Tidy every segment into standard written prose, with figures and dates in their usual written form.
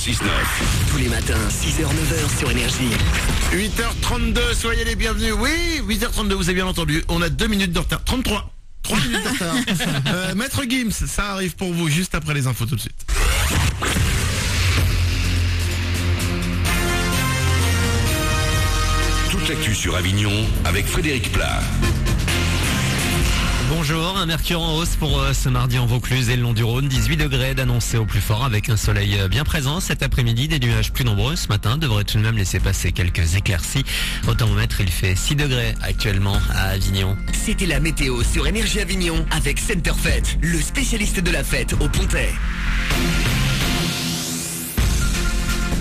6-9. Tous les matins, 6h-9h sur Énergie. 8h32, soyez les bienvenus. Oui, 8h32, vous avez bien entendu. On a 2 minutes de retard. 33. 3 minutes de retard. Maître Gims, ça arrive pour vous juste après les infos tout de suite. Toute l'actu sur Avignon avec Frédéric Plat. Bonjour, un mercure en hausse pour ce mardi en Vaucluse et le long du Rhône, 18 degrés d'annoncé au plus fort avec un soleil bien présent. Cet après-midi, des nuages plus nombreux. Ce matin devrait tout de même laisser passer quelques éclaircies. Au thermomètre, il fait 6 degrés actuellement à Avignon. C'était la météo sur Énergie Avignon avec Centerfait, le spécialiste de la fête au Pontet.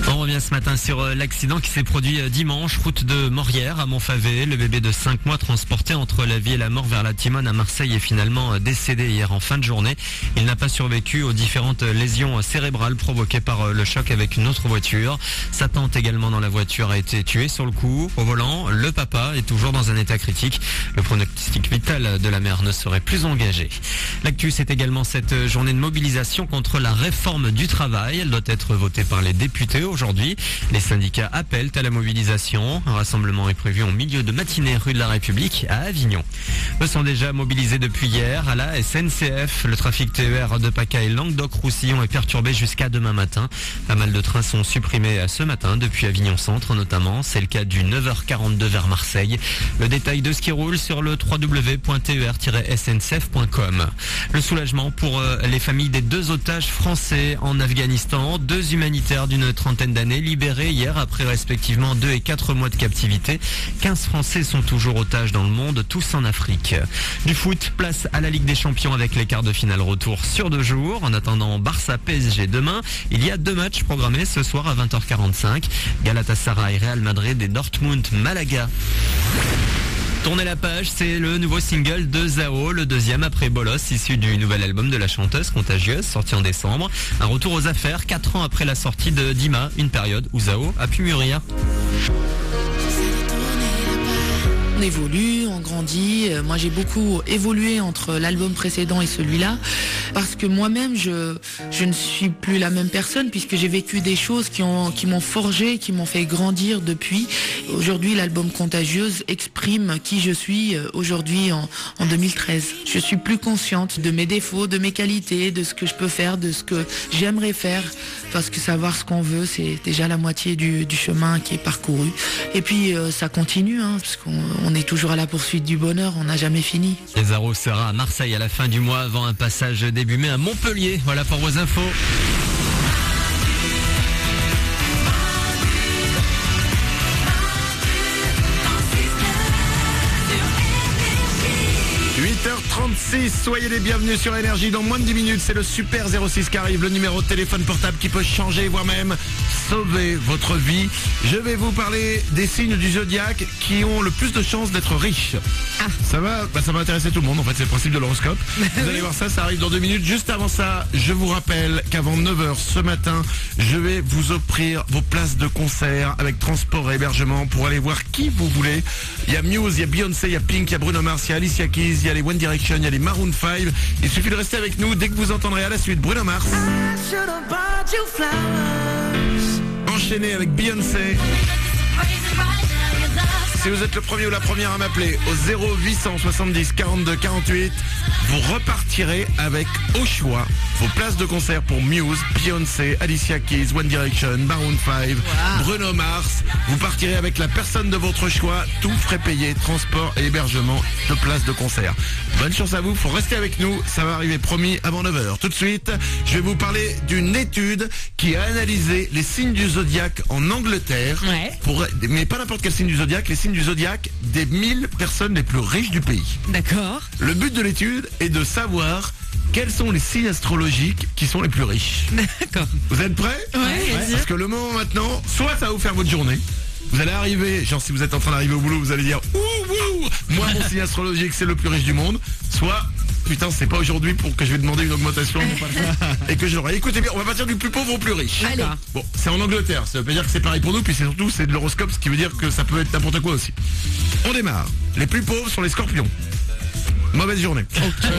On revient ce matin sur l'accident qui s'est produit dimanche, route de Morières à Montfavet. Le bébé de 5 mois transporté entre la vie et la mort vers la Timone à Marseille est finalement décédé hier en fin de journée. Il n'a pas survécu aux différentes lésions cérébrales provoquées par le choc avec une autre voiture. Sa tante également dans la voiture a été tuée sur le coup. Au volant, le papa est toujours dans un état critique. Le pronostic vital de la mère ne serait plus engagé. L'actu, c'est également cette journée de mobilisation contre la réforme du travail. Elle doit être votée par les députés aujourd'hui. Les syndicats appellent à la mobilisation. Un rassemblement est prévu en milieu de matinée rue de la République à Avignon. Eux sont déjà mobilisés depuis hier à la SNCF. Le trafic TER de PACA et Languedoc-Roussillon est perturbé jusqu'à demain matin. Pas mal de trains sont supprimés ce matin depuis Avignon Centre notamment. C'est le cas du 9h42 vers Marseille. Le détail de ce qui roule sur le www.ter-sncf.com. Le soulagement pour les familles des 2 otages français en Afghanistan. 2 humanitaires d'une trentaine d'années libérés hier après respectivement 2 et 4 mois de captivité. 15 Français sont toujours otages dans le monde, tous en Afrique. Du foot, place à la Ligue des Champions avec les quarts de finale retour sur 2 jours. En attendant Barça PSG demain, il y a 2 matchs programmés ce soir à 20h45. Galatasaray, Real Madrid et Dortmund, Malaga. Tournez la page, c'est le nouveau single de Zao, le 2e après Bolos, issu du nouvel album de la chanteuse Contagieuse, sorti en décembre. Un retour aux affaires, 4 ans après la sortie de Dima, une période où Zao a pu mûrir. On évolue, on grandit. Moi, j'ai beaucoup évolué entre l'album précédent et celui-là parce que moi-même, je ne suis plus la même personne puisque j'ai vécu des choses qui m'ont forgé, qui m'ont fait grandir depuis. Aujourd'hui, l'album Contagieuse exprime qui je suis aujourd'hui en 2013. Je suis plus consciente de mes défauts, de mes qualités, de ce que je peux faire, de ce que j'aimerais faire parce que savoir ce qu'on veut, c'est déjà la moitié du chemin qui est parcouru. Et puis, ça continue, parce qu'on est toujours à la poursuite du bonheur, on n'a jamais fini. Zao sera à Marseille à la fin du mois avant un passage début mai à Montpellier. Voilà pour vos infos. Soyez les bienvenus sur Énergie. Dans moins de 10 minutes, c'est le Super 06 qui arrive, le numéro de téléphone portable qui peut changer, voire même sauver votre vie. Je vais vous parler des signes du zodiaque qui ont le plus de chances d'être riches. Ça va intéresser tout le monde, en fait, c'est le principe de l'horoscope. Vous allez voir ça arrive dans 2 minutes. Juste avant ça, je vous rappelle qu'avant 9h ce matin, je vais vous offrir vos places de concert avec transport et hébergement pour aller voir qui vous voulez. Il y a Muse, il y a Beyoncé, il y a Pink, il y a Bruno Mars, il y a Alicia Keys, il y a les One Direction, il y a les Maroon 5. Il suffit de rester avec nous dès que vous entendrez à la suite Bruno Mars. Enchaîné avec Beyoncé. Si vous êtes le premier ou la première à m'appeler au 0870 42 48, vous repartirez avec au choix vos places de concert pour Muse, Beyoncé, Alicia Keys, One Direction, Maroon 5, Bruno Mars. Vous partirez avec la personne de votre choix, tout frais payé, transport et hébergement de places de concert. Bonne chance à vous, faut rester avec nous, ça va arriver promis avant 9h. Tout de suite, je vais vous parler d'une étude qui a analysé les signes du zodiaque en Angleterre. Mais pas n'importe quel signe du zodiaque, les signes du zodiaque des 1000 personnes les plus riches du pays. D'accord. Le but de l'étude est de savoir quels sont les signes astrologiques qui sont les plus riches. D'accord. Vous êtes prêts? Ouais. Parce que le moment maintenant, soit ça va vous faire votre journée. Vous allez arriver, genre si vous êtes en train d'arriver au boulot, vous allez dire ouh, moi mon signe astrologique c'est le plus riche du monde. Soit putain c'est pas aujourd'hui pour que je vais demander une augmentation et que je l'aurai. Écoutez bien, on va partir du plus pauvre au plus riche. Allez. Bon, c'est en Angleterre, ça veut pas dire que c'est pareil pour nous, puis c'est surtout c'est de l'horoscope, ce qui veut dire que ça peut être n'importe quoi aussi. On démarre. Les plus pauvres sont les scorpions. mauvaise journée. Ok.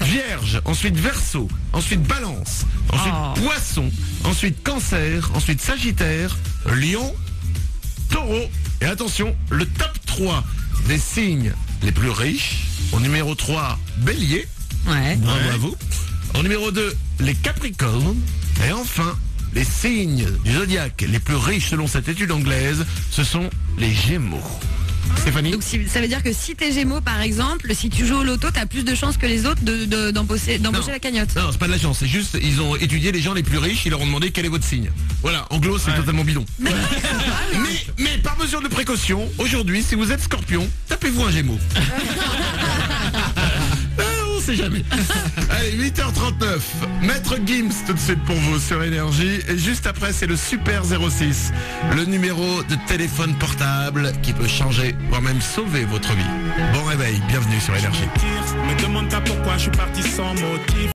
Vierge, ensuite Verseau, ensuite Balance, ensuite Poisson, ensuite Cancer, ensuite Sagittaire, Lion, Taureau. Et attention, le top 3 des signes les plus riches. Au numéro 3, Bélier. Ouais. Bravo à vous. En numéro 2, les Capricornes. Et enfin, les signes du zodiaque les plus riches selon cette étude anglaise, ce sont les Gémeaux. Stéphanie? Donc ça veut dire que si t'es Gémeaux par exemple, si tu joues au loto, t'as plus de chances que les autres d'embaucher la cagnotte. Non, c'est pas de la chance, c'est juste, ils ont étudié les gens les plus riches, ils leur ont demandé quel est votre signe. Voilà, en gros, c'est totalement bidon. mais par mesure de précaution, aujourd'hui, si vous êtes Scorpion, tapez-vous un Gémeaux. On sait jamais. Allez, 8h39. Maître Gims tout de suite pour vous sur Énergie. Et juste après, c'est le Super 06. Le numéro de téléphone portable qui peut changer, voire même sauver votre vie. Bon réveil, bienvenue sur Énergie. Me demande pas pourquoi je suis parti sans motif.